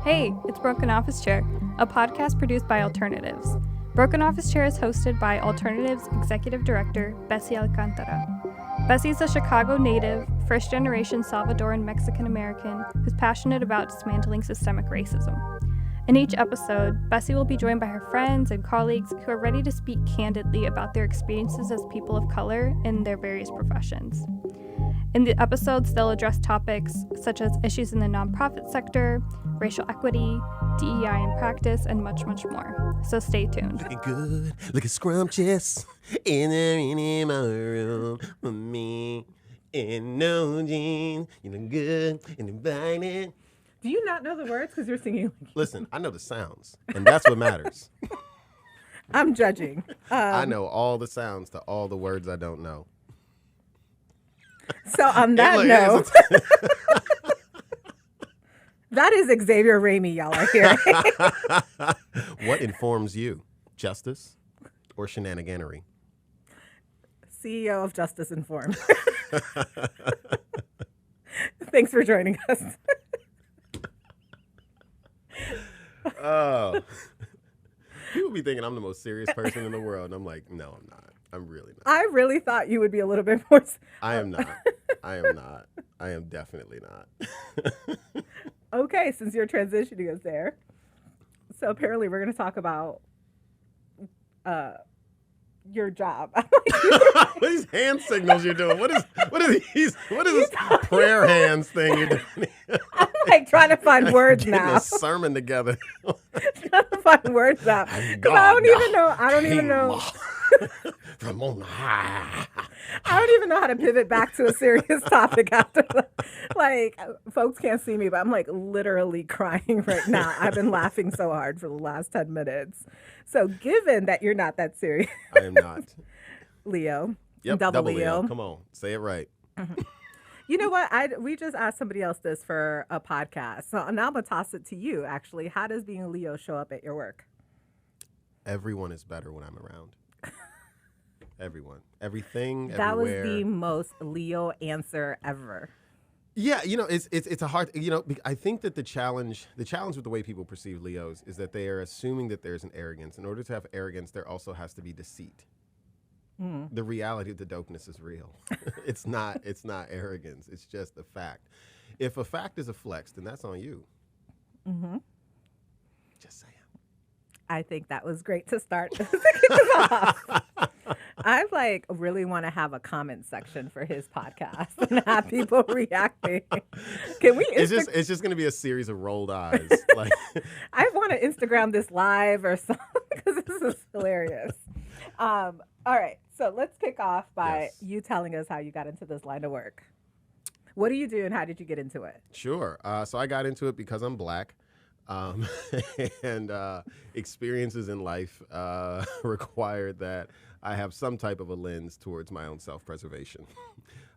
Hey, it's Broken Office Chair, a podcast produced by Alternatives. Broken Office Chair is hosted by Alternatives Executive Director Bessie Alcantara. Bessie is a Chicago native, first-generation Salvadoran Mexican-American who's passionate about dismantling systemic racism. In each episode, Bessie will be joined by her friends and colleagues who are ready to speak candidly about their experiences as people of color in their various professions. In the episodes, they'll address topics such as issues in the nonprofit sector, racial equity, DEI in practice, and much, much more. So stay tuned. Looking good, looking scrumptious, in there any more room for me. In no jeans, you look good and inviting. Do you not know the words because you're singing? Listen, I know the sounds, and that's what matters. I'm judging. I know all the sounds to all the words I don't know. So on that note, that is Xavier Ramey y'all are hearing. What informs you? Justice or shenaniganery? CEO of Justice Informed. Thanks for joining us. Oh. People be thinking I'm the most serious person in the world, and I'm like, no, I'm not. I'm really not. I really thought you would be a little bit more. I am not. I am not. I am definitely not. Okay, since you're transitioning us there. So apparently we're going to talk about your job. What are these hand signals you're doing? What is this prayer hands thing you're doing? I'm like trying to find words now. A sermon together. Trying to find words now. Because I don't even know. From on high. I don't even know how to pivot back to a serious topic after that. Like, folks can't see me, but I'm like literally crying right now. I've been laughing so hard for the last 10 minutes. So given that you're not that serious. I am not. Leo. Yep, double Leo. Come on, say it right. Mm-hmm. You know what? We just asked somebody else this for a podcast. So now I'm going to toss it to you, actually. How does being a Leo show up at your work? Everyone is better when I'm around. Everyone. Everything, that everywhere. Was the most Leo answer ever. Yeah, it's a hard, I think that the challenge with the way people perceive Leos is that they are assuming that there's an arrogance. In order to have arrogance, there also has to be deceit. The reality of the dopeness is real. It's not arrogance. It's just a fact. If a fact is a flex, then that's on you. Mm-hmm. Just saying. I think that was great to start. I really want to have a comment section for his podcast and have people reacting. Can we? It's just going to be a series of rolled eyes. Like I want to Instagram this live or something because this is hilarious. All right, so let's kick off by you telling us how you got into this line of work. What do you do and how did you get into it? Sure. So I got into it because I'm Black. And experiences in life required that I have some type of a lens towards my own self-preservation.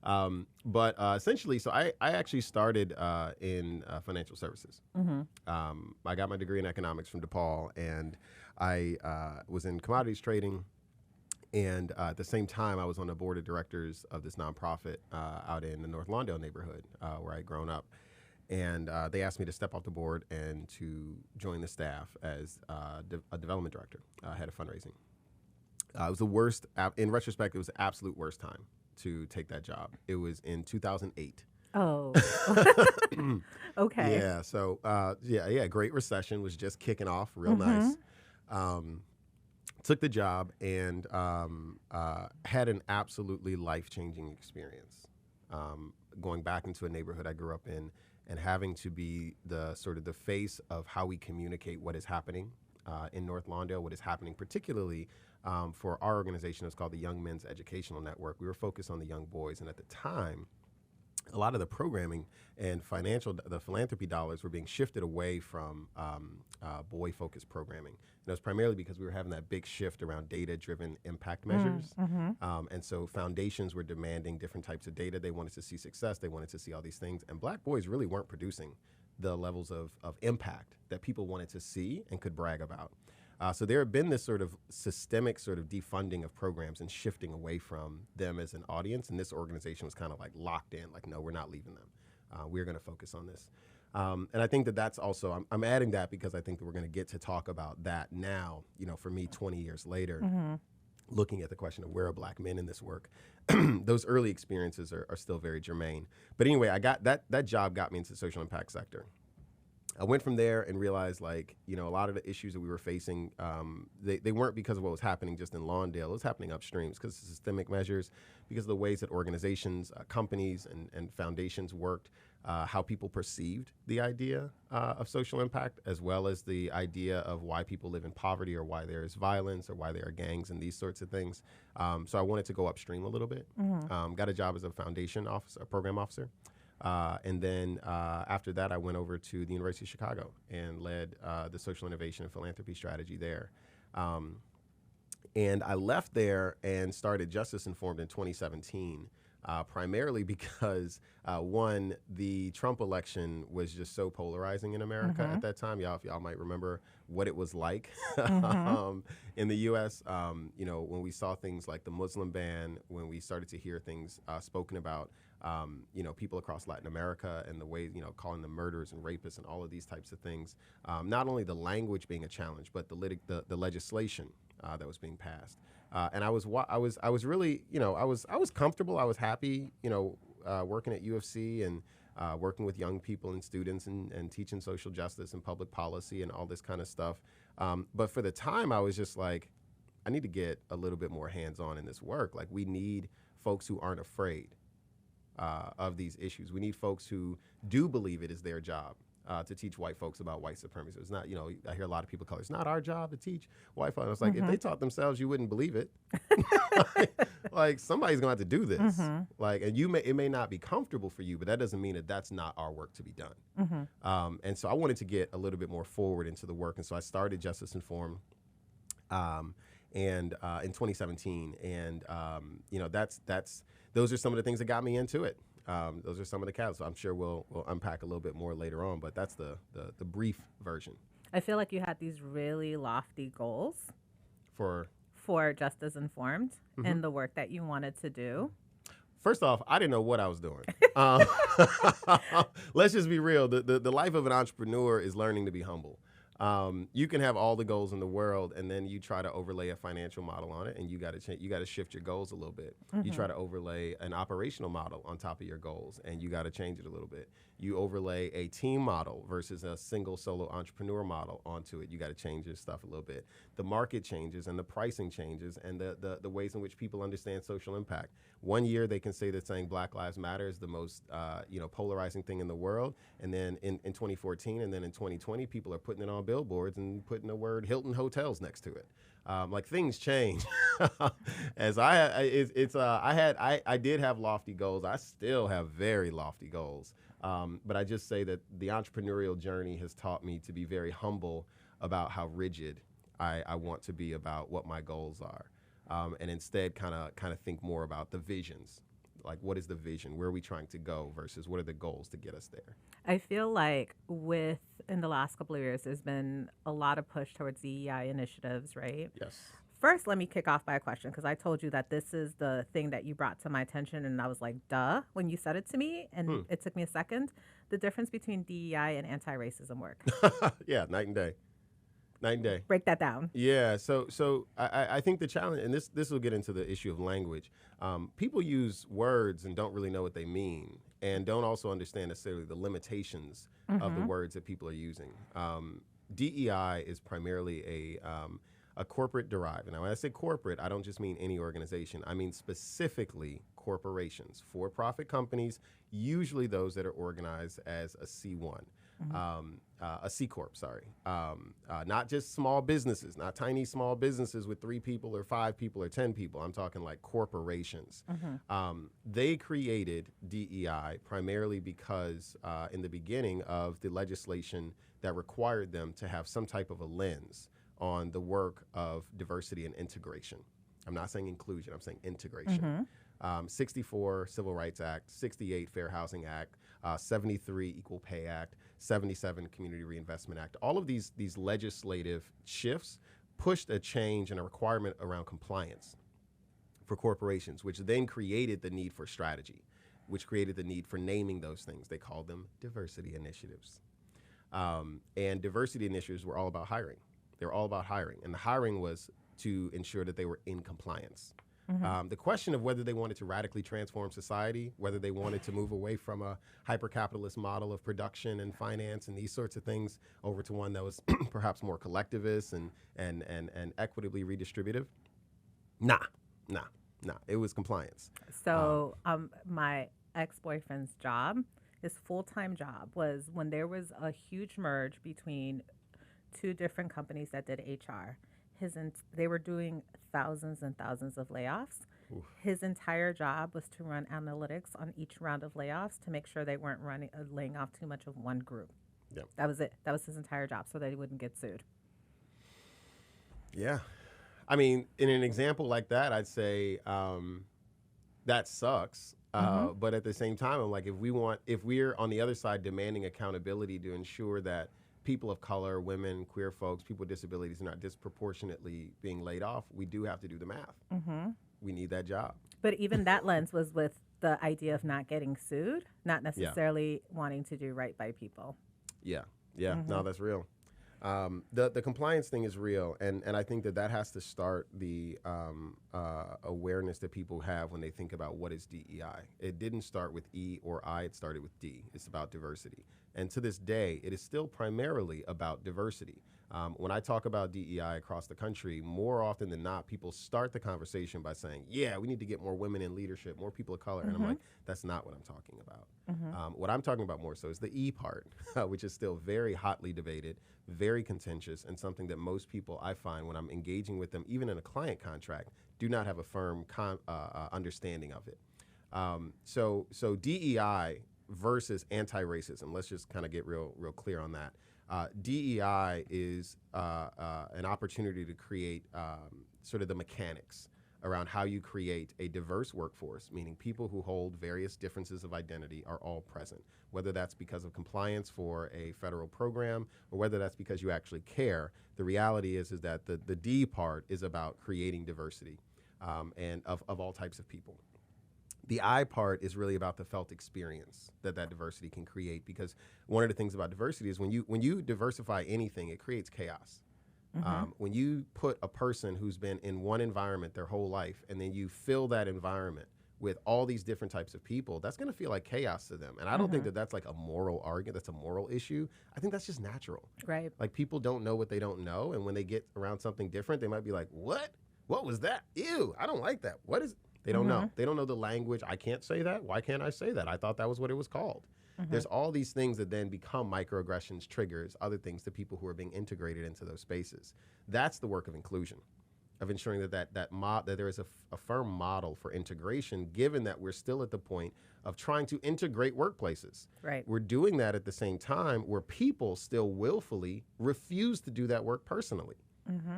But essentially, so I actually started in financial services. Mm-hmm. I got my degree in economics from DePaul, and I was in commodities trading. And at the same time, I was on the board of directors of this nonprofit out in the North Lawndale neighborhood where I'd grown up. And they asked me to step off the board and to join the staff as a development director, head of fundraising. It was the worst, in retrospect, it was the absolute worst time to take that job. It was in 2008. Oh, okay. Yeah, so, Great Recession was just kicking off real nice. Took the job and had an absolutely life-changing experience. Going back into a neighborhood I grew up in, and having to be the sort of the face of how we communicate what is happening in North Lawndale, what is happening particularly for our organization. It's called the Young Men's Educational Network. We were focused on the young boys, and at the time, a lot of the programming and the philanthropy dollars were being shifted away from boy-focused programming. And it was primarily because we were having that big shift around data-driven impact measures. And so foundations were demanding different types of data. They wanted to see success. They wanted to see all these things. And Black boys really weren't producing the levels of impact that people wanted to see and could brag about. So there had been this sort of systemic sort of defunding of programs and shifting away from them as an audience. And this organization was kind of like locked in, like, no, we're not leaving them. We're going to focus on this. And I think that that's also, I'm adding that because I think that we're going to get to talk about that now, for me, 20 years later, looking at the question of where are Black men in this work. Those early experiences are still very germane. But anyway, I got that job got me into the social impact sector. I went from there and realized, a lot of the issues that we were facing, they weren't because of what was happening just in Lawndale. It was happening upstream because of systemic measures, because of the ways that organizations, companies, and foundations worked, how people perceived the idea of social impact, as well as the idea of why people live in poverty or why there is violence or why there are gangs and these sorts of things. So I wanted to go upstream a little bit. Got a job as a foundation officer, a program officer. And then after that, I went over to the University of Chicago and led the social innovation and philanthropy strategy there. And I left there and started Justice Informed in 2017, primarily because, one, the Trump election was just so polarizing in America at that time. Y'all might remember what it was like in the U.S., when we saw things like the Muslim ban, when we started to hear things spoken about, people across Latin America and the way, calling them murderers and rapists and all of these types of things. Not only the language being a challenge, but the legislation that was being passed. And I was really, I was comfortable. I was happy, working at UFC and working with young people and students and teaching social justice and public policy and all this kind of stuff. But for the time, I was just like, I need to get a little bit more hands-on in this work. Like, we need folks who aren't afraid of these issues. We need folks who do believe it is their job to teach white folks about white supremacy. It's not, I hear a lot of people call it, it's not our job to teach white folks. It's like, if they taught themselves, you wouldn't believe it. like somebody's going to have to do this. And it may not be comfortable for you, but that doesn't mean that that's not our work to be done. And so I wanted to get a little bit more forward into the work. And so I started Justice Informed in 2017. And, those are some of the things that got me into it. Those are some of the catalysts. So I'm sure we'll unpack a little bit more later on, but that's the brief version. I feel like you had these really lofty goals for Justice Informed and the work that you wanted to do. First off, I didn't know what I was doing. Let's just be real. The life of an entrepreneur is learning to be humble. You can have all the goals in the world, and then you try to overlay a financial model on it, and you got to shift your goals a little bit. You try to overlay an operational model on top of your goals, and you got to change it a little bit. You overlay a team model versus a single solo entrepreneur model onto it. You got to change your stuff a little bit. The market changes, and the pricing changes, and the ways in which people understand social impact. One year they can say that saying Black Lives Matter is the most polarizing thing in the world, and then in 2014 and then in 2020, people are putting it on billboards and putting the word Hilton Hotels next to it. Things change. As I did have lofty goals. I still have very lofty goals. But I just say that the entrepreneurial journey has taught me to be very humble about how rigid I want to be about what my goals are. And instead kind of think more about the visions. Like, what is the vision? Where are we trying to go versus what are the goals to get us there? I feel like in the last couple of years, there's been a lot of push towards DEI initiatives, right? Yes. First, let me kick off by a question, because I told you that this is the thing that you brought to my attention, and I was like, duh, when you said it to me, and it took me a second. The difference between DEI and anti-racism work. Yeah, night and day. Night and day. Break that down. Yeah, so I think the challenge, and this will get into the issue of language. People use words and don't really know what they mean, and don't also understand necessarily the limitations of the words that people are using. DEI is primarily a corporate derived. And when I say corporate, I don't just mean any organization. I mean specifically corporations, for-profit companies, usually those that are organized as a C1. A C Corp, sorry. Not just small businesses, not tiny small businesses with 3 people or 5 people or 10 people. I'm talking like corporations. They created DEI primarily because in the beginning of the legislation that required them to have some type of a lens on the work of diversity and integration. I'm not saying inclusion, I'm saying integration. 64 Civil Rights Act, 68 Fair Housing Act, 73 Equal Pay Act, 77 Community Reinvestment Act. All of these legislative shifts pushed a change and a requirement around compliance for corporations, which then created the need for strategy. which created the need for naming those things. They called them diversity initiatives. And diversity initiatives were all about hiring. They were all about hiring. And the hiring was to ensure that they were in compliance. The question of whether they wanted to radically transform society, whether they wanted to move away from a hyper-capitalist model of production and finance and these sorts of things over to one that was perhaps more collectivist and equitably redistributive, nah. It was compliance. So my ex-boyfriend's job, his full-time job, was when there was a huge merge between two different companies that did HR. They were doing thousands and thousands of layoffs. Oof. His entire job was to run analytics on each round of layoffs to make sure they weren't laying off too much of one group. Yep. That was it. That was his entire job, so that he wouldn't get sued. Yeah. I mean, in an example like that, I'd say that sucks. But at the same time, I'm like, if we're on the other side demanding accountability to ensure that people of color, women, queer folks, people with disabilities are not disproportionately being laid off, we do have to do the math. We need that job. But even that lens was with the idea of not getting sued, not necessarily wanting to do right by people. Yeah. No, that's real. The compliance thing is real, and I think that has to start the awareness that people have when they think about what is DEI. It didn't start with E or I, it started with D. It's about diversity. And to this day, it is still primarily about diversity. When I talk about DEI across the country, more often than not, people start the conversation by saying, yeah, we need to get more women in leadership, more people of color. And I'm like, that's not what I'm talking about. What I'm talking about more so is the E part, which is still very hotly debated, very contentious, and something that most people, I find, when I'm engaging with them, even in a client contract, do not have a firm understanding of it. So DEI versus anti-racism, let's just kind of get real clear on that. DEI is an opportunity to create sort of the mechanics around how you create a diverse workforce, meaning people who hold various differences of identity are all present, whether that's because of compliance for a federal program or whether that's because you actually care. The reality is that the D part is about creating diversity and of all types of people. The I part is really about the felt experience that diversity can create, because one of the things about diversity is when you diversify anything, it creates chaos. When you put a person who's been in one environment their whole life and then you fill that environment with all these different types of people, that's going to feel like chaos to them. And I don't think that that's like a moral argument, that's a moral issue. I think that's just natural. Right. Like, people don't know what they don't know. And when they get around something different, they might be like, what? What was that? Ew, I don't like that. What is... They don't know. They don't know the language. I can't say that. Why can't I say that? I thought that was what it was called. There's all these things that then become microaggressions, triggers, other things to people who are being integrated into those spaces. That's the work of inclusion, of ensuring that there is a firm model for integration, given that we're still at the point of trying to integrate workplaces. Right. We're doing that at the same time where people still willfully refuse to do that work personally.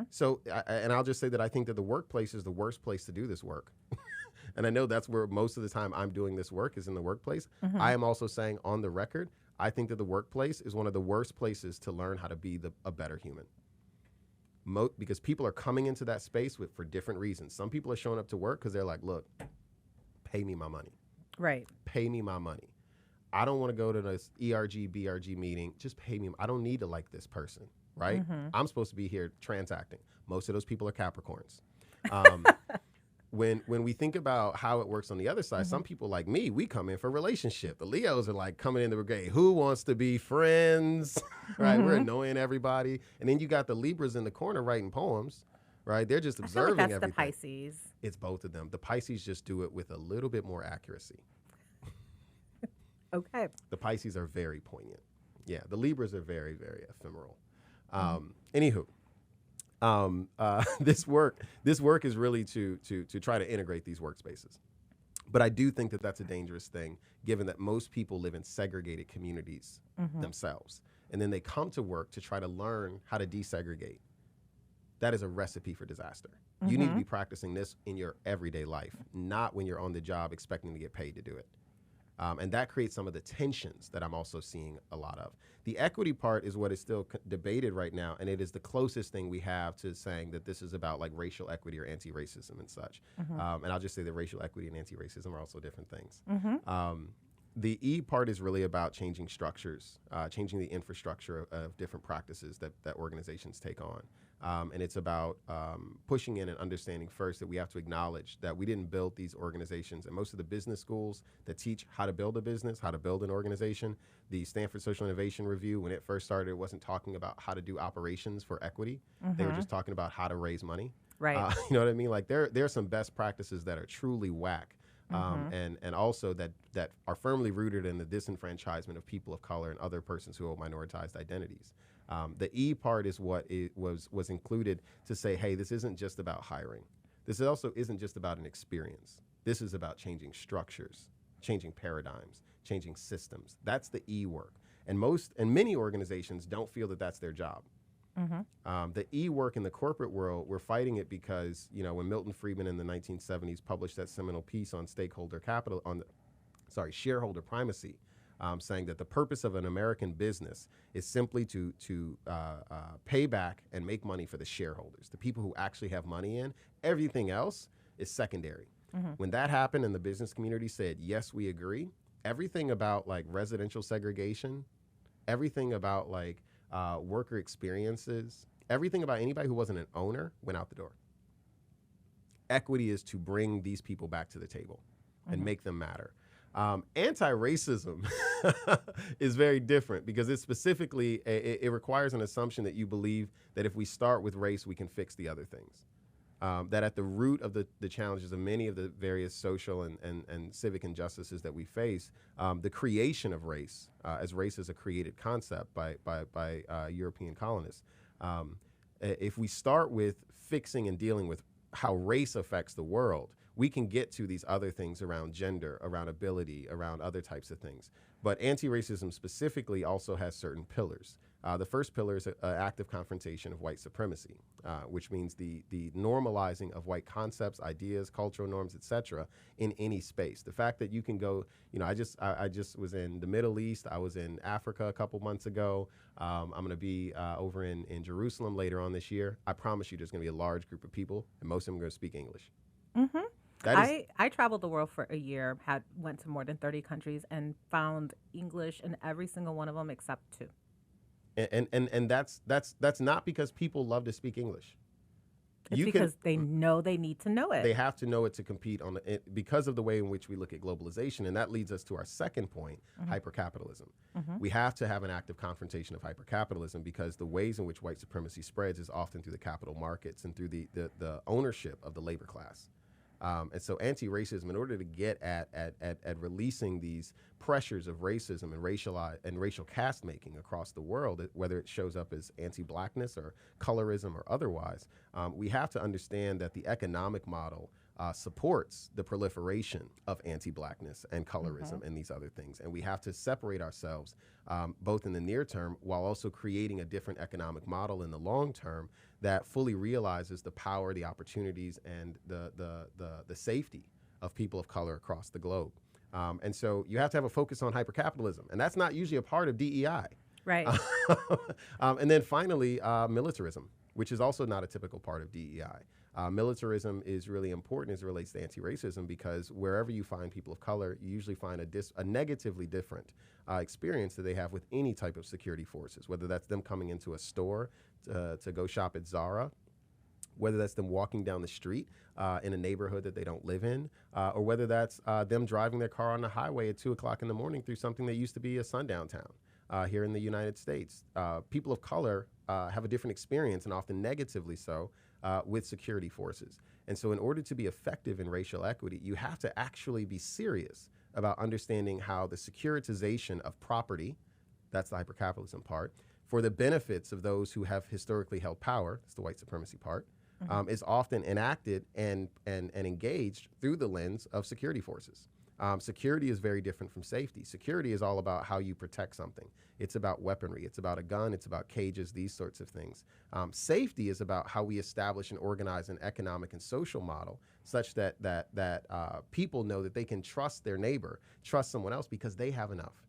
So, and I'll just say that I think that the workplace is the worst place to do this work. And I know that's where most of the time I'm doing this work is in the workplace. I am also saying on the record, I think that the workplace is one of the worst places to learn how to be a better human. Because people are coming into that space for different reasons. Some people are showing up to work because they're like, look, pay me my money. Right. Pay me my money. I don't want to go to this ERG, BRG meeting. Just pay me. I don't need to like this person, right? I'm supposed to be here transacting. Most of those people are Capricorns. When we think about how it works on the other side, some people like me, we come in for relationship. The Leos are like coming in the brigade. Who wants to be friends? Right? We're annoying everybody. And then you got the Libras in the corner writing poems, right? They're just observing I feel like that's everything. the Pisces. It's both of them. The Pisces just do it with a little bit more accuracy. Okay. The Pisces are very poignant. Yeah, the Libras are very, very ephemeral. Anywho. This work is really to try to integrate these workspaces. But I do think that that's a dangerous thing, given that most people live in segregated communities themselves. And then they come to work to try to learn how to desegregate. That is a recipe for disaster. You need to be practicing this in your everyday life, not when you're on the job expecting to get paid to do it. And that creates some of the tensions that I'm also seeing a lot of. The equity part is what is still debated right now, and it is the closest thing we have to saying that this is about like racial equity or anti-racism and such. And I'll just say that racial equity and anti-racism are also different things. The E part is really about changing structures, changing the infrastructure of different practices that organizations take on. And it's about pushing in and understanding first that we have to acknowledge that we didn't build these organizations. And most of the business schools that teach how to build a business, how to build an organization, the Stanford Social Innovation Review, when it first started, it wasn't talking about how to do operations for equity. They were just talking about how to raise money. Right. You know what I mean? Like there are some best practices that are truly whack. And also that are firmly rooted in the disenfranchisement of people of color and other persons who hold minoritized identities. The E part is what was included to say, hey, this isn't just about hiring. This also isn't just about an experience. This is about changing structures, changing paradigms, changing systems. That's the E work. And many organizations don't feel that that's their job. The E work in the corporate world, we're fighting it because, when Milton Friedman in the 1970s published that seminal piece on shareholder primacy, saying that the purpose of an American business is simply to pay back and make money for the shareholders, the people who actually have money in. Everything else is secondary. When that happened and the business community said, yes, we agree, everything about like residential segregation, everything about like worker experiences, everything about anybody who wasn't an owner went out the door. Equity is to bring these people back to the table and make them matter. Anti-racism is very different because it specifically, it requires an assumption that you believe that if we start with race, we can fix the other things. That at the root of the challenges of many of the various social and civic injustices that we face, the creation of race, as race is a created concept by European colonists. If we start with fixing and dealing with how race affects the world, we can get to these other things around gender, around ability, around other types of things. But anti-racism specifically also has certain pillars. The first pillar is an active confrontation of white supremacy, which means the normalizing of white concepts, ideas, cultural norms, etc., in any space. The fact that you can go, I just was in the Middle East. I was in Africa a couple months ago. I'm going to be over in Jerusalem later on this year. I promise you there's going to be a large group of people, and most of them are going to speak English. I traveled the world for a year, went to more than 30 countries, and found English in every single one of them except 2. And that's not because people love to speak English. It's because they know they need to know it. They have to know it to compete because of the way in which we look at globalization. And that leads us to our second point, hypercapitalism. We have to have an active confrontation of hypercapitalism because the ways in which white supremacy spreads is often through the capital markets and through the ownership of the labor class. And so anti-racism, in order to get at releasing these pressures of racism and racial caste making across the world, whether it shows up as anti-blackness or colorism or otherwise, we have to understand that the economic model supports the proliferation of anti-blackness and colorism and these other things. And we have to separate ourselves both in the near term while also creating a different economic model in the long term that fully realizes the power, the opportunities, and the safety of people of color across the globe. And so you have to have a focus on hypercapitalism. And that's not usually a part of DEI. Right. And then finally, militarism, which is also not a typical part of DEI. Militarism is really important as it relates to anti-racism because wherever you find people of color, you usually find a negatively different experience that they have with any type of security forces, whether that's them coming into a store to go shop at Zara, whether that's them walking down the street in a neighborhood that they don't live in, or whether that's them driving their car on the highway at 2 o'clock in the morning through something that used to be a sundown town here in the United States. People of color have a different experience, and often negatively so, with security forces. And so in order to be effective in racial equity, you have to actually be serious about understanding how the securitization of property, that's the hypercapitalism part, for the benefits of those who have historically held power, that's the white supremacy part, is often enacted and engaged through the lens of security forces. Security is very different from safety. Security is all about how you protect something. It's about weaponry. It's about a gun. It's about cages, these sorts of things. Safety is about how we establish and organize an economic and social model such that people know that they can trust their neighbor, trust someone else because they have enough.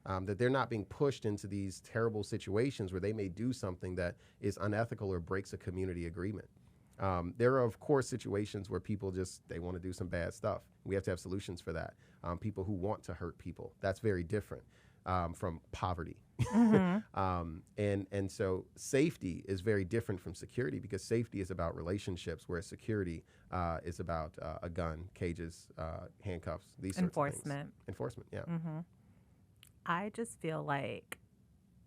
That they're not being pushed into these terrible situations where they may do something that is unethical or breaks a community agreement. There are, of course, situations where people they want to do some bad stuff. We have to have solutions for that. People who want to hurt people, that's very different from poverty. And so safety is very different from security because safety is about relationships, whereas security is about a gun, cages, handcuffs, these sorts of things. Enforcement, yeah. I just feel like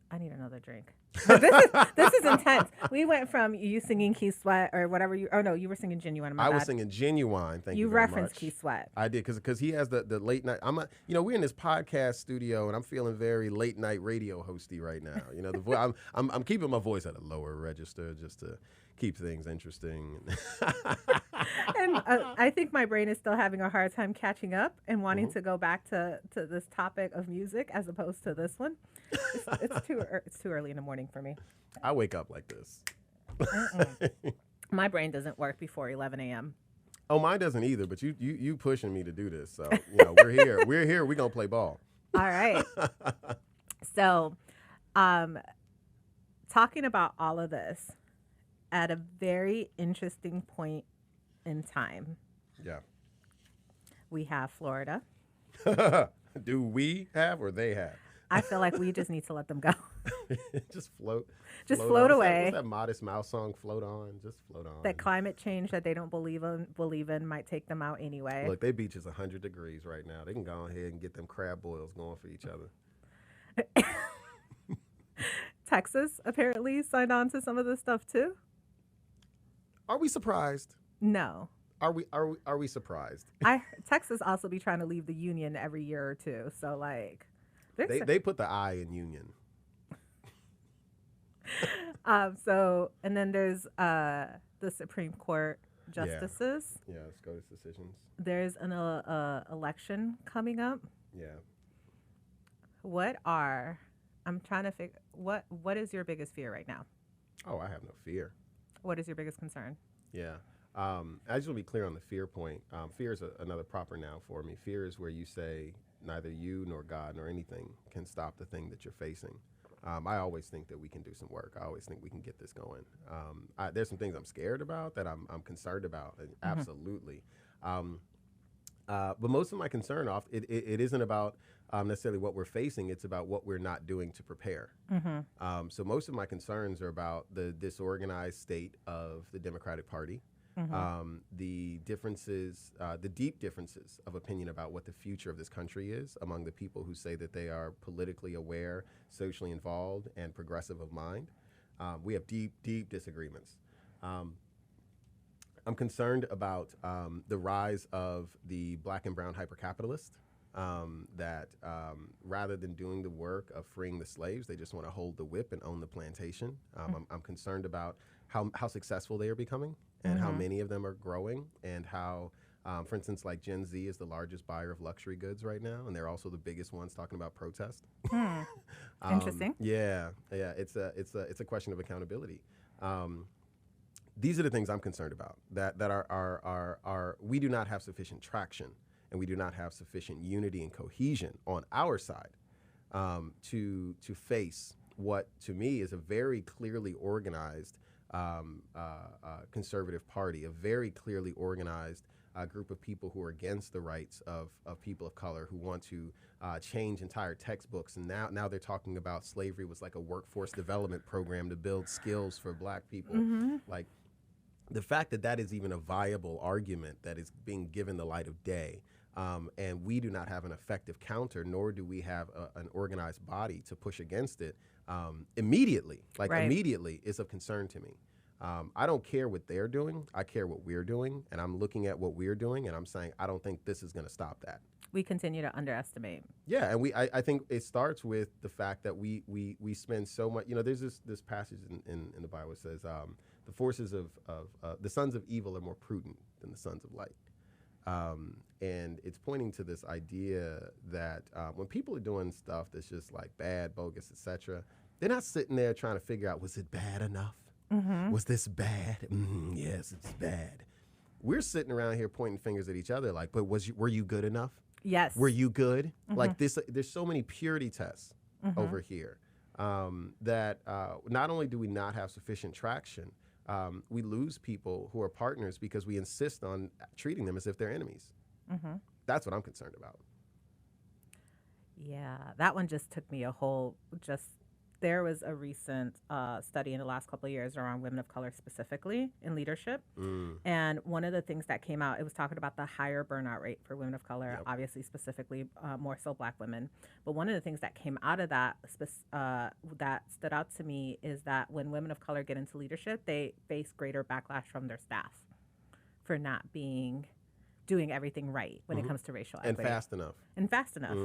I need another drink. This is intense. We went from you singing Key Sweat or whatever you. Oh no, you were singing Genuine. I was singing Genuine. Thank you. You referenced Key Sweat. I did because he has the late night. We're in this podcast studio and I'm feeling very late night radio hosty right now. You know, the I'm keeping my voice at a lower register just to keep things interesting. And I think my brain is still having a hard time catching up and wanting to go back to this topic of music as opposed to this one. It's too early in the morning for me. I wake up like this. My brain doesn't work before 11 a.m. Oh, mine doesn't either. But you pushing me to do this, so we're here. We're here. We're gonna play ball. All right. So, talking about all of this at a very interesting point in time. Yeah. We have Florida. Do we have or they have? I feel like we just need to let them go. Just float. Just float away. What's that Modest Mouse song? Float on. Just float on. That climate change that they don't believe in might take them out anyway. Look, their beach is 100 degrees right now. They can go ahead and get them crab boils going for each other. Texas apparently signed on to some of this stuff too. Are we surprised? No. Are we surprised? Texas also be trying to leave the union every year or two. So like, they put the I in union. And then there's the Supreme Court justices. Yeah, SCOTUS decisions. There's an election coming up. Yeah. I'm trying to figure what is your biggest fear right now? Oh, I have no fear. What is your biggest concern? Yeah. I just want to be clear on the fear point. Fear is another proper noun for me. Fear is where you say neither you nor God nor anything can stop the thing that you're facing. I always think that we can do some work. I always think we can get this going. There's some things I'm scared about that I'm concerned about. Absolutely. But most of my concern it isn't about necessarily what we're facing. It's about what we're not doing to prepare. So most of my concerns are about the disorganized state of the Democratic Party. The differences, the deep differences of opinion about what the future of this country is among the people who say that they are politically aware, socially involved, and progressive of mind. We have deep disagreements. I'm concerned about the rise of the black and brown hypercapitalist that rather than doing the work of freeing the slaves, they just want to hold the whip and own the plantation. I'm concerned about how successful they are becoming and how many of them are growing and how, for instance, like Gen Z is the largest buyer of luxury goods right now, and they're also the biggest ones talking about protest. Interesting. Yeah. It's a question of accountability. These are the things I'm concerned about. That are we do not have sufficient traction, and we do not have sufficient unity and cohesion on our side to face what to me is a very clearly organized conservative party, a very clearly organized group of people who are against the rights of people of color, who want to change entire textbooks. And now they're talking about slavery was like a workforce development program to build skills for black people. Like the fact that is even a viable argument that is being given the light of day. And we do not have an effective counter, nor do we have an organized body to push against it immediately. Immediately is of concern to me. I don't care what they're doing. I care what we're doing. And I'm looking at what we're doing, and I'm saying, I don't think this is going to stop that. We continue to underestimate. Yeah, and I think it starts with the fact that we spend so much. You know, there's this passage in the Bible that says the forces of the sons of evil are more prudent than the sons of light. And it's pointing to this idea that when people are doing stuff that's just like bad, bogus, etc., they're not sitting there trying to figure out, was it bad enough? Was this bad? Yes, it's bad. We're sitting around here pointing fingers at each other like, but were you good enough? Yes. Were you good? Like this, there's so many purity tests over here that not only do we not have sufficient traction, we lose people who are partners because we insist on treating them as if they're enemies. That's what I'm concerned about. Yeah, that one just took me there was a recent study in the last couple of years around women of color specifically in leadership. And one of the things that came out, it was talking about the higher burnout rate for women of color, obviously specifically more so Black women. But one of the things that came out of that that stood out to me is that when women of color get into leadership, they face greater backlash from their staff for not doing everything right when it comes to racial equity. And fast enough.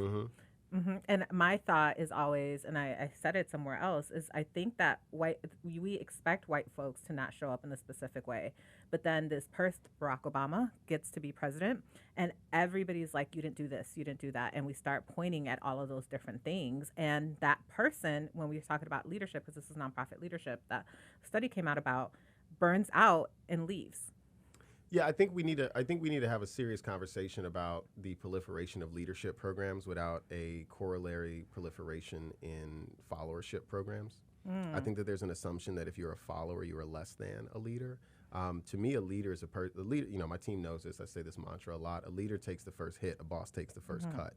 And my thought is always, and I said it somewhere else, is I think that we expect white folks to not show up in a specific way. But then this person, Barack Obama, gets to be president, and everybody's like, you didn't do this, you didn't do that. And we start pointing at all of those different things. And that person, when we were talking about leadership, because this is nonprofit leadership, that study came out about, burns out and leaves. Yeah, I think we need to have a serious conversation about the proliferation of leadership programs without a corollary proliferation in followership programs. I think that there's an assumption that if you're a follower, you are less than a leader. To me, a leader is a leader. You know, my team knows this. I say this mantra a lot. A leader takes the first hit. A boss takes the first cut.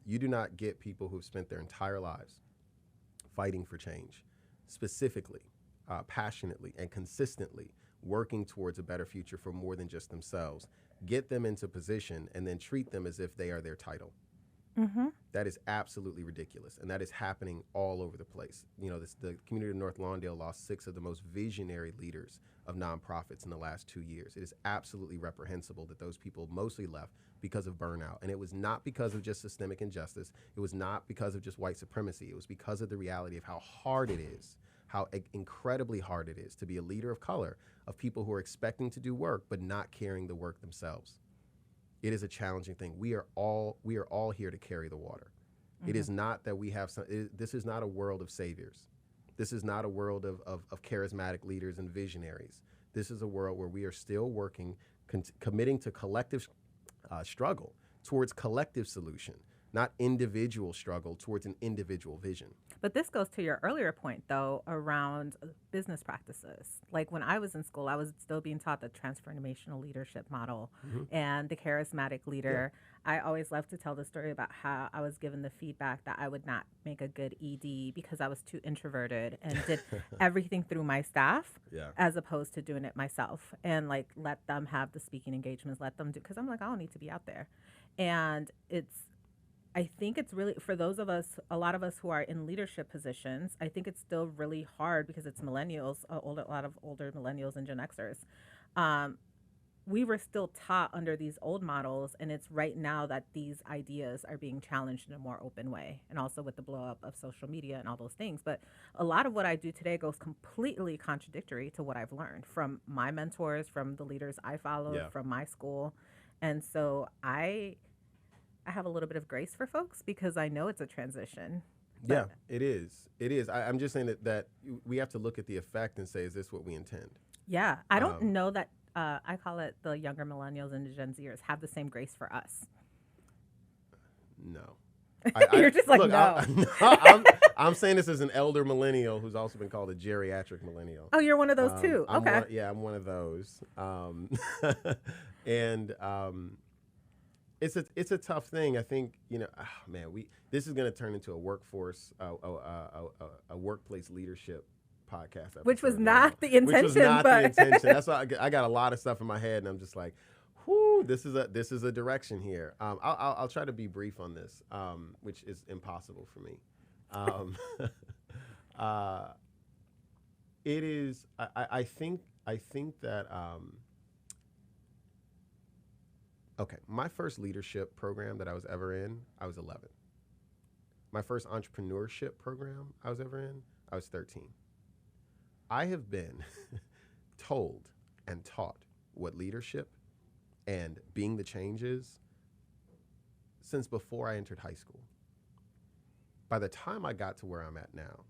You do not get people who've spent their entire lives fighting for change, specifically, passionately, and consistently, working towards a better future for more than just themselves, get them into position, and then treat them as if they are their title. That is absolutely ridiculous, and that is happening all over the place. You know, the community of North Lawndale lost 6 of the most visionary leaders of nonprofits in the last 2 years. It is absolutely reprehensible that those people mostly left because of burnout, and it was not because of just systemic injustice. It was not because of just white supremacy. It was because of the reality of how hard it is, how incredibly hard it is to be a leader of color, of people who are expecting to do work but not carrying the work themselves. It is a challenging thing. We are all here to carry the water. It is not that we have this is not a world of saviors. This is not a world of charismatic leaders and visionaries. This is a world where we are still working, committing to collective struggle towards collective solution, not individual struggle towards an individual vision. But this goes to your earlier point, though, around business practices. Like when I was in school, I was still being taught the transformational leadership model and the charismatic leader. I always love to tell the story about how I was given the feedback that I would not make a good ED because I was too introverted and did everything through my staff as opposed to doing it myself, and like let them have the speaking engagements, let them do, because I'm like, I don't need to be out there. And I think it's really, for those of us, a lot of us who are in leadership positions, I think it's still really hard because it's millennials, a lot of older millennials and Gen Xers. We were still taught under these old models, and it's right now that these ideas are being challenged in a more open way, and also with the blow up of social media and all those things. But a lot of what I do today goes completely contradictory to what I've learned from my mentors, from the leaders I followed, from my school. And so I have a little bit of grace for folks because I know it's a transition. Yeah, it is. It is. I'm just saying that we have to look at the effect and say, is this what we intend? Yeah. I don't know that, I call it the younger millennials and the Gen Zers have the same grace for us. No. You're just like, look, no. I'm saying this as an elder millennial who's also been called a geriatric millennial. Oh, you're one of those too? Okay. I'm one of those. And it's a tough thing. I think, this is going to turn into a workforce, a workplace leadership podcast episode, which was not the intention. That's why I got a lot of stuff in my head, and I'm just like, whoo, this is a direction here. I'll try to be brief on this, which is impossible for me. It is. I think that. Okay, my first leadership program that I was ever in, I was 11. My first entrepreneurship program I was ever in, I was 13. I have been told and taught what leadership and being the changes since before I entered high school. By the time I got to where I'm at now,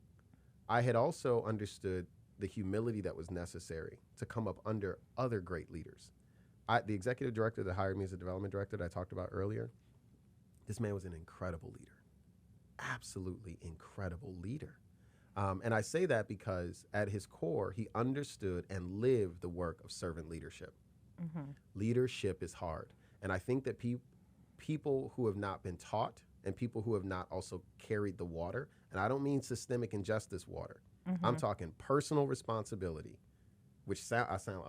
I had also understood the humility that was necessary to come up under other great leaders. The executive director that hired me as a development director that I talked about earlier, this man was an incredible leader, absolutely incredible leader. And I say that because at his core, he understood and lived the work of servant leadership. Mm-hmm. Leadership is hard. And I think that people who have not been taught and people who have not also carried the water, and I don't mean systemic injustice water, I'm talking personal responsibility, which I sound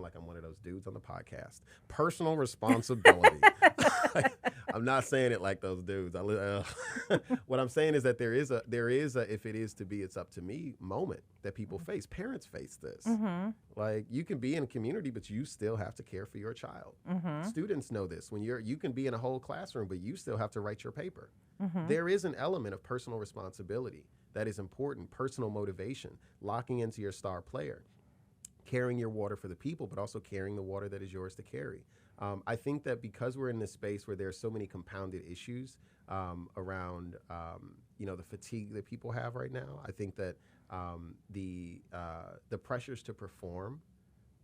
like I'm one of those dudes on the podcast. Personal responsibility. I'm not saying it like those dudes. What I'm saying is that there is a if it is to be, it's up to me moment that people face. Parents face this. Mm-hmm. Like, you can be in a community, but you still have to care for your child. Mm-hmm. Students know this. When you can be in a whole classroom, but you still have to write your paper. Mm-hmm. There is an element of personal responsibility that is important. Personal motivation, locking into your star player, carrying your water for the people, but also carrying the water that is yours to carry. I think that because we're in this space where there's so many compounded issues around, the fatigue that people have right now, I think that the pressures to perform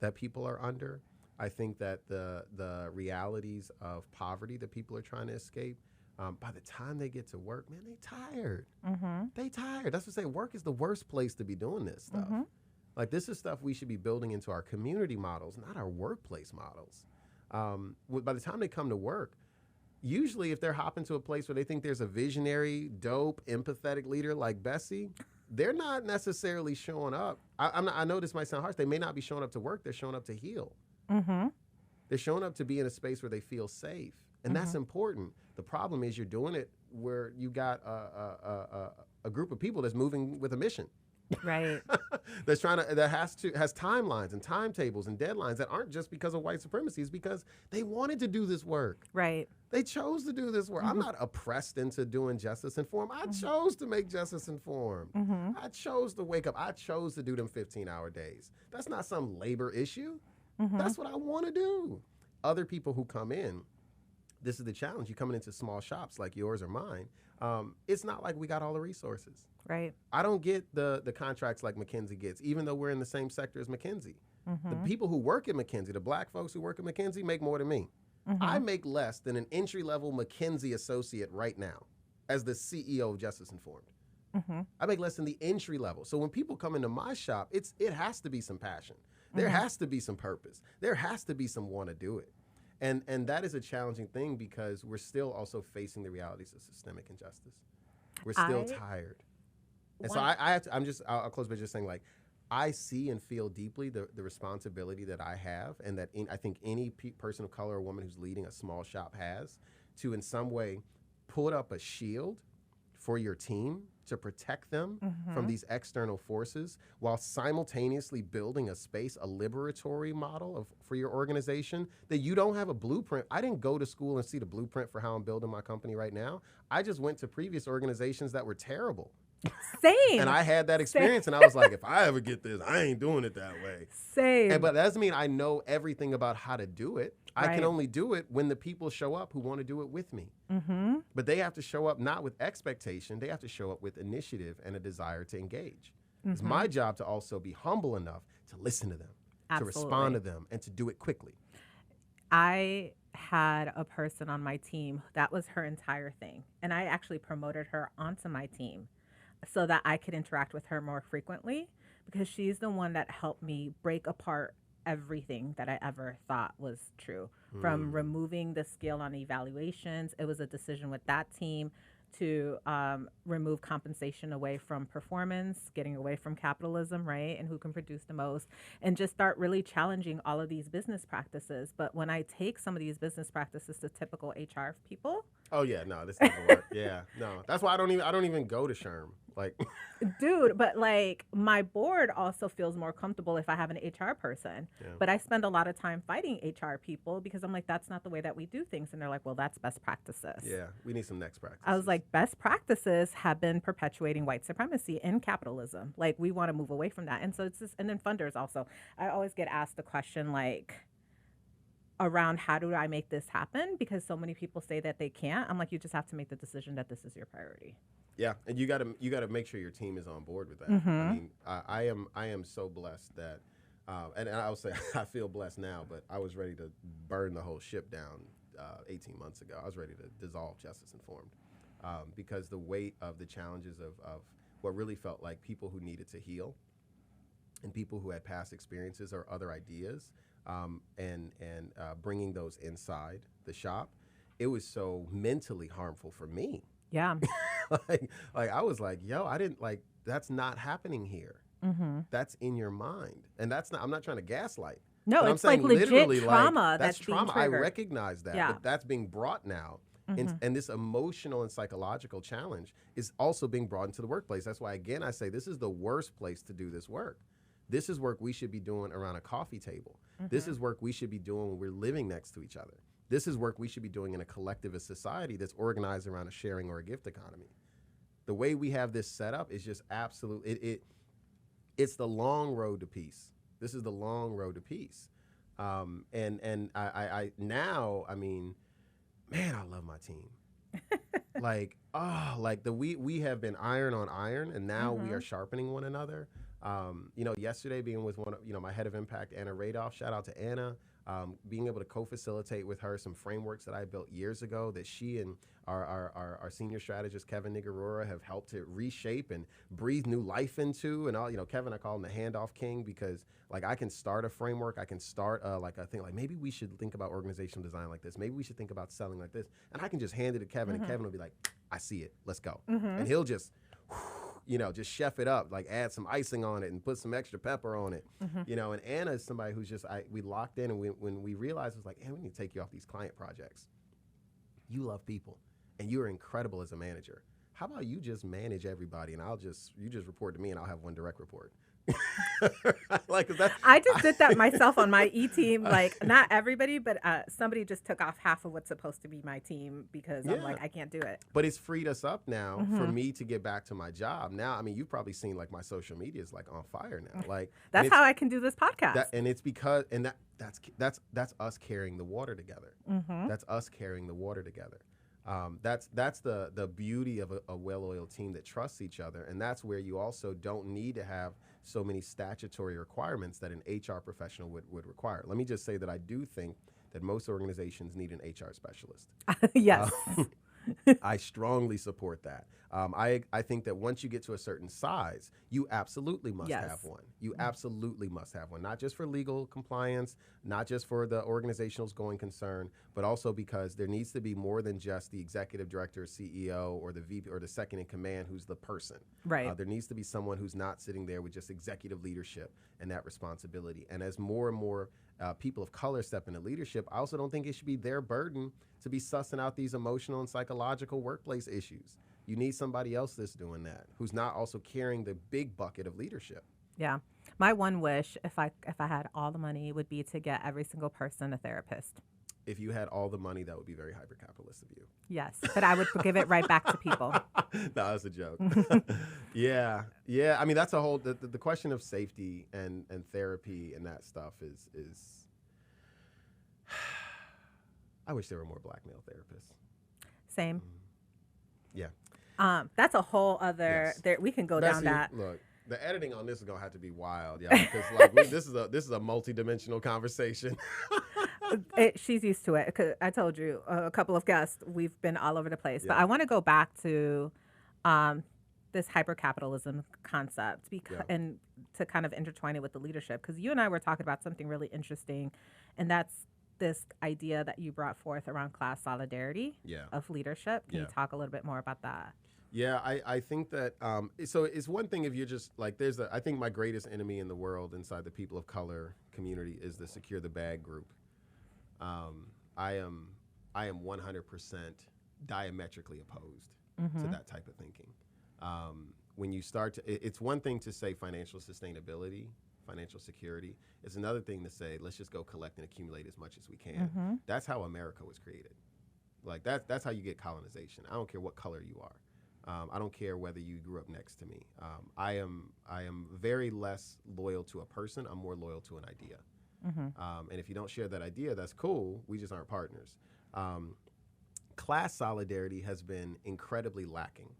that people are under, I think that the realities of poverty that people are trying to escape, by the time they get to work, man, they tired. Mm-hmm. They tired. That's what I say. Work is the worst place to be doing this stuff. Mm-hmm. Like, this is stuff we should be building into our community models, not our workplace models. By the time they come to work, usually if they're hopping to a place where they think there's a visionary, dope, empathetic leader like Bessie, they're not necessarily showing up. I know this might sound harsh. They may not be showing up to work. They're showing up to heal. Mm-hmm. They're showing up to be in a space where they feel safe. And that's important. The problem is you're doing it where you got a group of people that's moving with a mission. Right. that has timelines and timetables and deadlines that aren't just because of white supremacy. It's because they wanted to do this work. Right. They chose to do this work. Mm-hmm. I'm not oppressed into doing Justice Informed. I chose to make Justice Informed. Mm-hmm. I chose to wake up. I chose to do them 15-hour days. That's not some labor issue. Mm-hmm. That's what I want to do. Other people who come in, this is the challenge. You're coming into small shops like yours or mine. It's not like we got all the resources. Right. I don't get the contracts like McKinsey gets, even though we're in the same sector as McKinsey. Mm-hmm. The people who work at McKinsey, the black folks who work at McKinsey, make more than me. Mm-hmm. I make less than an entry-level McKinsey associate right now as the CEO of Justice Informed. Mm-hmm. I make less than the entry level. So when people come into my shop, it has to be some passion. There has to be some purpose. There has to be some want to do it. And that is a challenging thing because we're still also facing the realities of systemic injustice. We're still tired. And so I'll close by just saying, like, I see and feel deeply the responsibility that I have, and that I think any person of color or woman who's leading a small shop has to in some way put up a shield for your team to protect them from these external forces while simultaneously building a space, a liberatory model for your organization that you don't have a blueprint. I didn't go to school and see the blueprint for how I'm building my company right now. I just went to previous organizations that were terrible. Same. And I had that experience, and I was like, if I ever get this, I ain't doing it that way. Same. But that doesn't mean I know everything about how to do it. Right. I can only do it when the people show up who want to do it with me. Mm-hmm. But they have to show up not with expectation. They have to show up with initiative and a desire to engage. Mm-hmm. It's my job to also be humble enough to listen to them, Absolutely. To respond to them, and to do it quickly. I had a person on my team, that was her entire thing. And I actually promoted her onto my team so that I could interact with her more frequently, because she's the one that helped me break apart everything that I ever thought was true. From removing the scale on evaluations, it was a decision with that team to remove compensation away from performance, getting away from capitalism, right? And who can produce the most, and just start really challenging all of these business practices. But when I take some of these business practices to typical HR people. Oh yeah, no, this doesn't work. Yeah, no, that's why I don't even go to SHRM. Like, dude, but like my board also feels more comfortable if I have an HR person. Yeah. But I spend a lot of time fighting HR people because I'm like, that's not the way that we do things. And they're like, well, that's best practices. Yeah, we need some next practices. I was like, best practices have been perpetuating white supremacy and capitalism. Like, we want to move away from that. And so it's just, and then funders also. I always get asked the question, like, around how do I make this happen, because so many people say that they can't. I'm like, you just have to make the decision that this is your priority. Yeah, and you got to make sure your team is on board with that. Mm-hmm. I mean, I am so blessed that, and I'll say I feel blessed now, but I was ready to burn the whole ship down 18 months ago. I was ready to dissolve Justice Informed because the weight of the challenges of what really felt like people who needed to heal and people who had past experiences or other ideas, and bringing those inside the shop, it was so mentally harmful for me. Yeah. like I was like, yo, I didn't like, that's not happening here. Mm-hmm. That's in your mind. And that's not, I'm not trying to gaslight. No, but it's like legit trauma like, that's trauma. being triggered. I recognize that, Yeah. but that's being brought now. Mm-hmm. And this emotional and psychological challenge is also being brought into the workplace. That's why, again, I say this is the worst place to do this work. This is work we should be doing around a coffee table. Mm-hmm. This is work we should be doing when we're living next to each other. This is work we should be doing in a collectivist society that's organized around a sharing or a gift economy. The way we have this set up is just absolute. It's the long road to peace. This is the long road to peace. And I now, I mean, man, I love my team. We have been iron on iron, and now we are sharpening one another. Yesterday being with my head of impact, Anna Radoff, shout out to Anna, being able to co-facilitate with her some frameworks that I built years ago that she and our senior strategist, Kevin Nigarura, have helped to reshape and breathe new life into. And all, Kevin, I call him the handoff king, because like I can start a framework, I can start I think like maybe we should think about organizational design like this. Maybe we should think about selling like this. And I can just hand it to Kevin and Kevin will be like, I see it, let's go. And he'll just, just chef it up, like add some icing on it and put some extra pepper on it. And Anna is somebody who's just, we locked in, and when we realized, it was like, we need to take you off these client projects. You love people and you're incredible as a manager. How about you just manage everybody and you just report to me and I'll have one direct report. I just did that myself on my E-team. Like, not everybody, but somebody just took off half of what's supposed to be my team because I'm like, I can't do it. But it's freed us up now for me to get back to my job. Now, I mean, you've probably seen like my social media is like on fire now. Like that's how I can do this podcast. And it's because that's us carrying the water together. That's us carrying the water together. That's the beauty of a well-oiled team that trusts each other, and that's where you also don't need to have so many statutory requirements that an HR professional would require. Let me just say that I do think that most organizations need an HR specialist. Yes. I strongly support that. I think that once you get to a certain size, you absolutely must have one. You absolutely must have one, not just for legal compliance, not just for the organizational's going concern, but also because there needs to be more than just the executive director, CEO, or the VP, or the second in command who's the person. Right. There needs to be someone who's not sitting there with just executive leadership and that responsibility. And as more and more people of color step into leadership, I also don't think it should be their burden to be sussing out these emotional and psychological workplace issues. You need somebody else that's doing that, who's not also carrying the big bucket of leadership. Yeah. My one wish, if I had all the money, would be to get every single person a therapist. If you had all the money, that would be very hypercapitalist of you. Yes, but I would give it right back to people. No, that's a joke. Yeah. I mean, that's a whole, the question of safety and therapy and that stuff is I wish there were more black male therapists. Same. Yeah. That's a whole other. Yes. We can go Bessie, down that. Look, the editing on this is gonna have to be wild, y'all, because like this is a multi-dimensional conversation. She's used to it. 'Cause I told you a couple of guests. We've been all over the place, Yeah. but I want to go back to this hypercapitalism concept and to kind of intertwine it with the leadership, because you and I were talking about something really interesting, and that's this idea that you brought forth around class solidarity of leadership. Can you talk a little bit more about that? Yeah, I think that, so it's one thing if you're just like, I think my greatest enemy in the world inside the people of color community is the secure the bag group. I am 100% diametrically opposed to that type of thinking. When you start to, it's one thing to say financial sustainability, financial security. It's another thing to say, let's just go collect and accumulate as much as we can. That's how America was created. Like that's how you get colonization. I don't care what color you are. I don't care whether you grew up next to me. I am very less loyal to a person. I'm more loyal to an idea. And if you don't share that idea, that's cool. We just aren't partners. Class solidarity has been incredibly lacking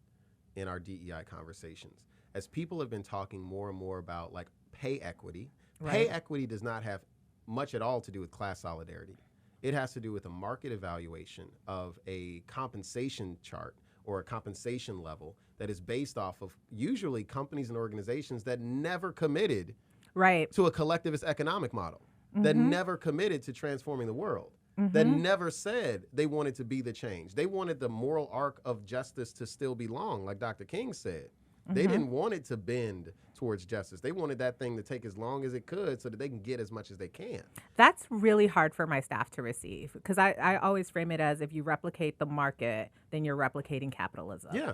in our DEI conversations. As people have been talking more and more about like pay equity, pay equity does not have much at all to do with class solidarity. It has to do with a market evaluation of a compensation chart or a compensation level that is based off of usually companies and organizations that never committed to a collectivist economic model, that never committed to transforming the world, that never said they wanted to be the change. They wanted the moral arc of justice to still belong, like Dr. King said. They didn't want it to bend towards justice. They wanted that thing to take as long as it could so that they can get as much as they can. That's really hard for my staff to receive because I always frame it as if you replicate the market, then you're replicating capitalism. Yeah.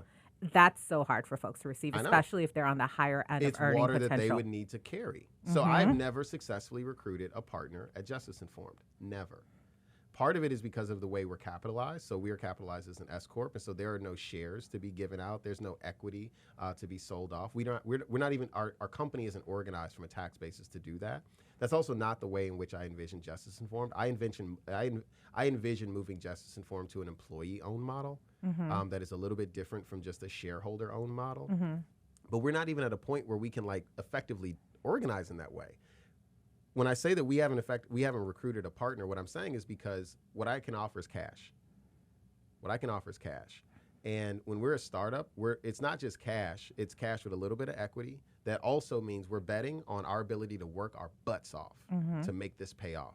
That's so hard for folks to receive, especially if they're on the higher end of earning potential. It's water that they would need to carry. So I've never successfully recruited a partner at Justice Informed. Never. Part of it is because of the way we're capitalized. So we are capitalized as an S corp, and so there are no shares to be given out. There's no equity to be sold off. We're not even our company isn't organized from a tax basis to do that. That's also not the way in which I envision Justice Informed. I envision moving Justice Informed to an employee-owned model that is a little bit different from just a shareholder-owned model. But we're not even at a point where we can like effectively organize in that way. When I say that we haven't recruited a partner, what I'm saying is because what I can offer is cash. And when we're a startup, it's not just cash, it's cash with a little bit of equity. That also means we're betting on our ability to work our butts off to make this pay off.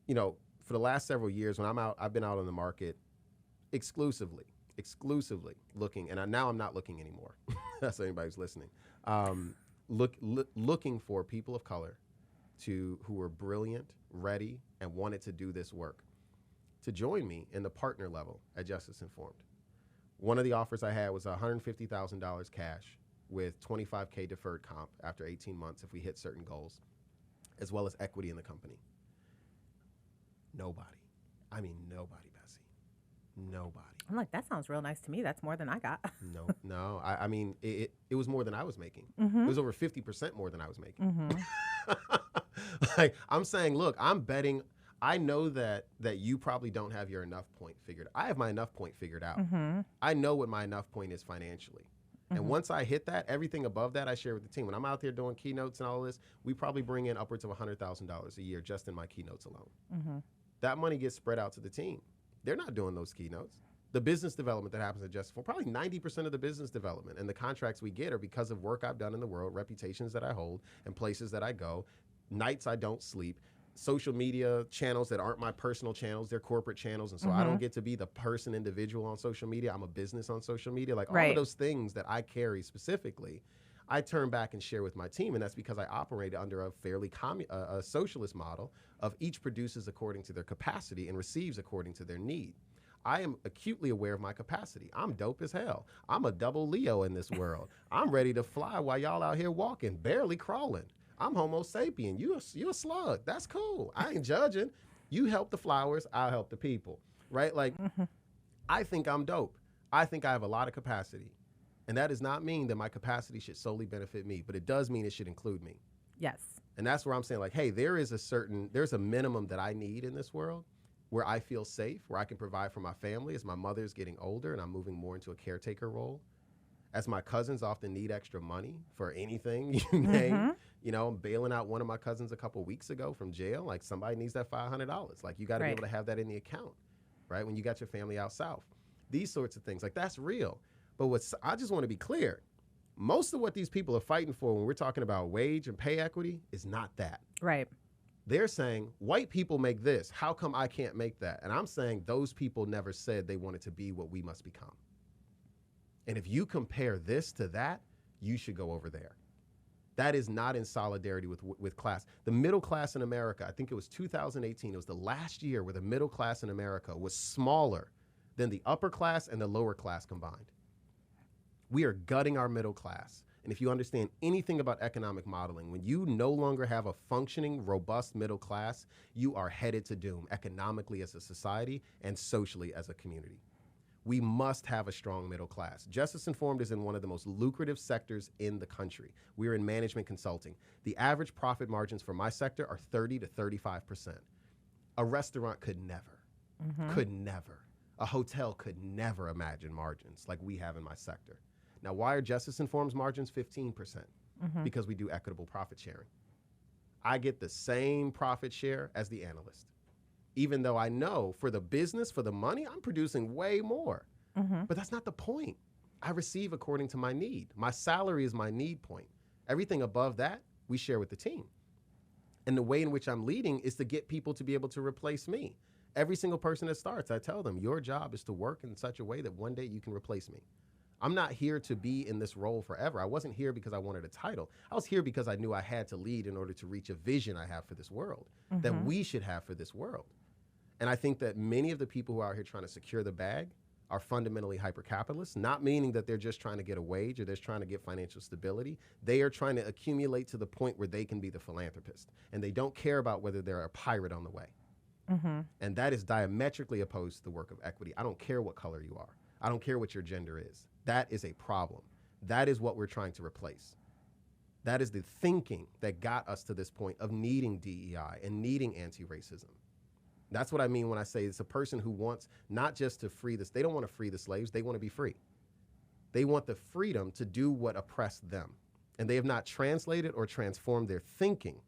You know, for the last several years when I've been out on the market exclusively looking, and now I'm not looking anymore. That's anybody who's listening. Looking for people of color who are brilliant, ready, and wanted to do this work to join me in the partner level at Justice Informed. One of the offers I had was $150,000 cash with $25K deferred comp after 18 months if we hit certain goals, as well as equity in the company. Nobody, Bessie. Nobody. I'm like, that sounds real nice to me. That's more than I got. No. I mean, it was more than I was making. It was over 50% more than I was making. Like, I'm saying, look, I'm betting. I know that you probably don't have your enough point figured. I have my enough point figured out. I know what my enough point is financially. And once I hit that, everything above that I share with the team. When I'm out there doing keynotes and all this, we probably bring in upwards of $100,000 a year just in my keynotes alone. That money gets spread out to the team. They're not doing those keynotes. The business development that happens at Justice Informed, probably 90% of the business development and the contracts we get are because of work I've done in the world, reputations that I hold, and places that I go, nights I don't sleep, social media channels that aren't my personal channels, they're corporate channels, and so I don't get to be the individual on social media. I'm a business on social media. Like all of those things that I carry specifically, I turn back and share with my team, and that's because I operate under a fairly a socialist model of each produces according to their capacity and receives according to their need. I am acutely aware of my capacity. I'm dope as hell. I'm a double Leo in this world. I'm ready to fly while y'all out here walking, barely crawling. I'm Homo sapien. You a slug. That's cool. I ain't judging. You help the flowers, I'll help the people, right? Like, I think I'm dope. I think I have a lot of capacity. And that does not mean that my capacity should solely benefit me, but it does mean it should include me. Yes. And that's where I'm saying, like, hey, there's a minimum that I need in this world where I feel safe, where I can provide for my family as my mother's getting older and I'm moving more into a caretaker role. As my cousins often need extra money for anything you name. You know, I'm bailing out one of my cousins a couple weeks ago from jail. Like, somebody needs that $500. Like, you got to be able to have that in the account, right? When you got your family out south. These sorts of things, like, that's real. But I just want to be clear. Most of what these people are fighting for when we're talking about wage and pay equity is not that. Right. They're saying, white people make this. How come I can't make that? And I'm saying those people never said they wanted to be what we must become. And if you compare this to that, you should go over there. That is not in solidarity with class. The middle class in America, I think it was 2018, it was the last year where the middle class in America was smaller than the upper class and the lower class combined. We are gutting our middle class. And if you understand anything about economic modeling, when you no longer have a functioning, robust middle class, you are headed to doom economically as a society and socially as a community. We must have a strong middle class. Justice Informed is in one of the most lucrative sectors in the country. We're in management consulting. The average profit margins for my sector are 30 to 35%. A restaurant could never. A hotel could never imagine margins like we have in my sector. Now, why are Justice Informed's margins 15%? Because we do equitable profit sharing. I get the same profit share as the analyst, even though I know for the business, for the money, I'm producing way more. But that's not the point. I receive according to my need. My salary is my need point. Everything above that, we share with the team. And the way in which I'm leading is to get people to be able to replace me. Every single person that starts, I tell them, your job is to work in such a way that one day you can replace me. I'm not here to be in this role forever. I wasn't here because I wanted a title. I was here because I knew I had to lead in order to reach a vision I have for this world, that we should have for this world. And I think that many of the people who are out here trying to secure the bag are fundamentally hypercapitalists, not meaning that they're just trying to get a wage or they're just trying to get financial stability. They are trying to accumulate to the point where they can be the philanthropist. And they don't care about whether they're a pirate on the way. And that is diametrically opposed to the work of equity. I don't care what color you are. I don't care what your gender is. That is a problem. That is what we're trying to replace. That is the thinking that got us to this point of needing DEI and needing anti-racism. That's what I mean when I say it's a person who wants not just to free this. They don't want to free the slaves. They want to be free. They want the freedom to do what oppressed them. And they have not translated or transformed their thinking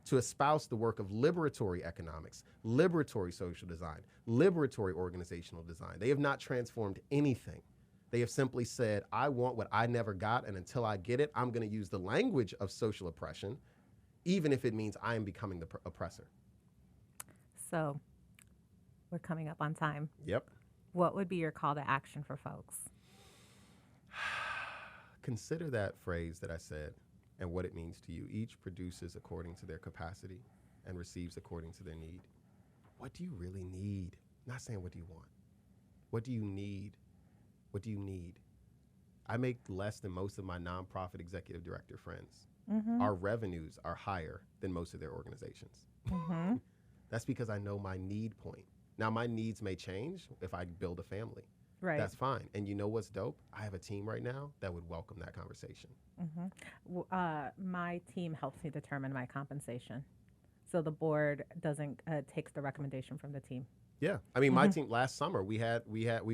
to espouse the work of liberatory economics, liberatory social design, liberatory organizational design. They have not transformed anything. They have simply said, I want what I never got, and until I get it, I'm going to use the language of social oppression, even if it means I am becoming the oppressor. So we're coming up on time. Yep. What would be your call to action for folks? Consider that phrase that I said and what it means to you. Each produces according to their capacity and receives according to their need. What do you really need? I'm not saying what do you want. What do you need? What do you need? I make less than most of my nonprofit executive director friends. Our revenues are higher than most of their organizations. That's because I know my need point. Now, my needs may change if I build a family. Right. That's fine. And you know what's dope? I have a team right now that would welcome that conversation. My team helps me determine my compensation. So the board doesn't takes the recommendation from the team. Yeah. I mean, my team last summer, we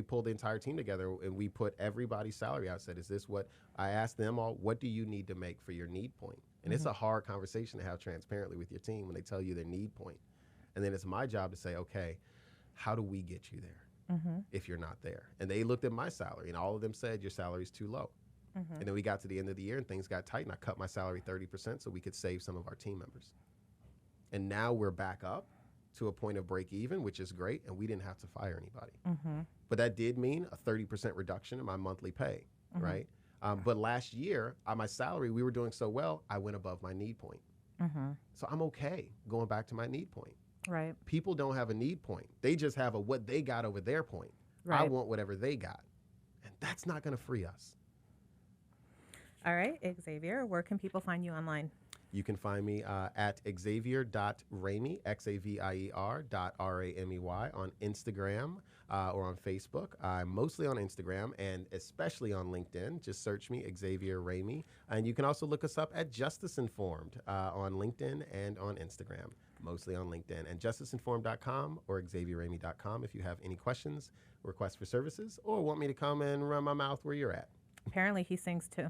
pulled the entire team together and we put everybody's salary out. Said, is this what I asked them all? What do you need to make for your need point? And it's a hard conversation to have transparently with your team when they tell you their need point. And then it's my job to say, okay, how do we get you there if you're not there? And they looked at my salary and all of them said, your salary's too low. And then we got to the end of the year and things got tight and I cut my salary 30% so we could save some of our team members. And now we're back up to a point of break even, which is great. And we didn't have to fire anybody. But that did mean a 30% reduction in my monthly pay, right? But last year, my salary, we were doing so well, I went above my need point. So I'm okay going back to my need point. Right. People don't have a need point. They just have a what they got over their point. Right. I want whatever they got. And that's not going to free us. All right, Xavier, where can people find you online? You can find me at xavier.ramey, xavier.ramey on Instagram or on Facebook. I'm mostly on Instagram and especially on LinkedIn. Just search me, Xavier Ramey. And you can also look us up at Justice Informed on LinkedIn and on Instagram, mostly on LinkedIn. And justiceinformed.com or xavierramey.com if you have any questions, requests for services, or want me to come and run my mouth where you're at. Apparently he sings too.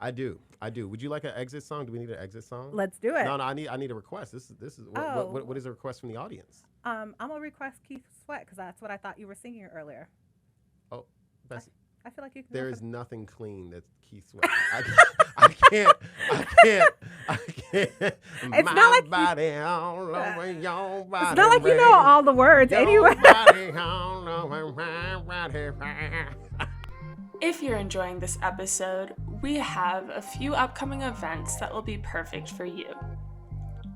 I do. Would you like an exit song? Do we need an exit song? Let's do it. No, I need a request. This is what is a request from the audience? I'm gonna request Keith Sweat because that's what I thought you were singing earlier. Oh, Bessie. I feel like you can. There is nothing clean that's Keith Sweat. I can't. It's not like body all over your body. It's not like you know all the words anyway. All over my body. If you're enjoying this episode, we have a few upcoming events that will be perfect for you.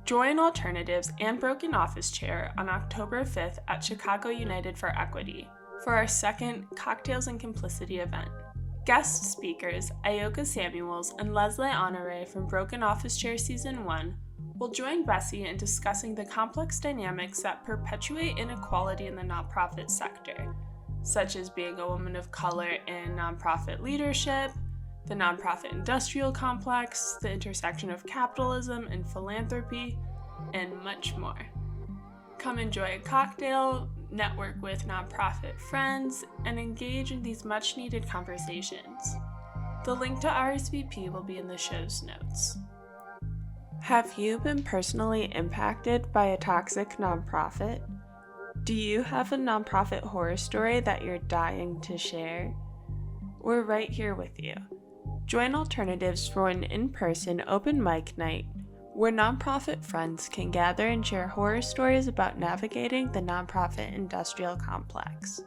Join Alternatives and Broken Office Chair on October 5th at Chicago United for Equity for our second Cocktails and Complicity event. Guest speakers Ayoka Samuels and Leslie Honore from Broken Office Chair Season 1 will join Bessie in discussing the complex dynamics that perpetuate inequality in the nonprofit sector, such as being a woman of color in nonprofit leadership, the nonprofit industrial complex, the intersection of capitalism and philanthropy, and much more. Come enjoy a cocktail, network with nonprofit friends, and engage in these much-needed conversations. The link to RSVP will be in the show's notes. Have you been personally impacted by a toxic nonprofit? Do you have a nonprofit horror story that you're dying to share? We're right here with you. Join Alternatives for an in-person open mic night where nonprofit friends can gather and share horror stories about navigating the nonprofit industrial complex.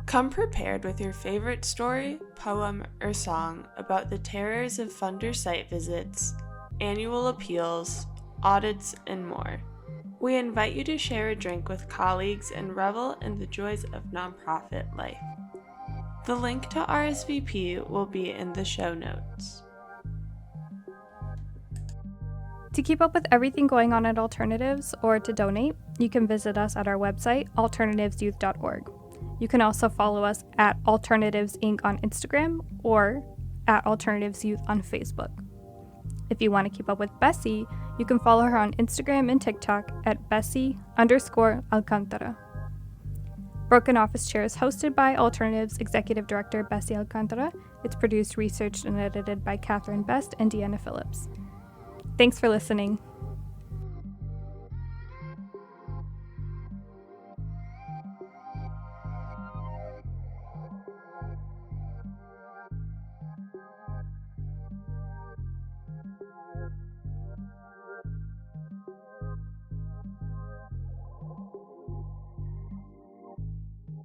Come prepared with your favorite story, poem, or song about the terrors of funder site visits, annual appeals, audits, and more. We invite you to share a drink with colleagues and revel in the joys of nonprofit life. The link to RSVP will be in the show notes. To keep up with everything going on at Alternatives or to donate, you can visit us at our website, alternativesyouth.org. You can also follow us at Alternatives Inc. on Instagram or at Alternatives Youth on Facebook. If you want to keep up with Bessie, you can follow her on Instagram and TikTok at Bessie_Alcantara. Broken Office Chair is hosted by Alternatives Executive Director Bessie Alcantara. It's produced, researched, and edited by Catherine Best and Deanna Phillips. Thanks for listening.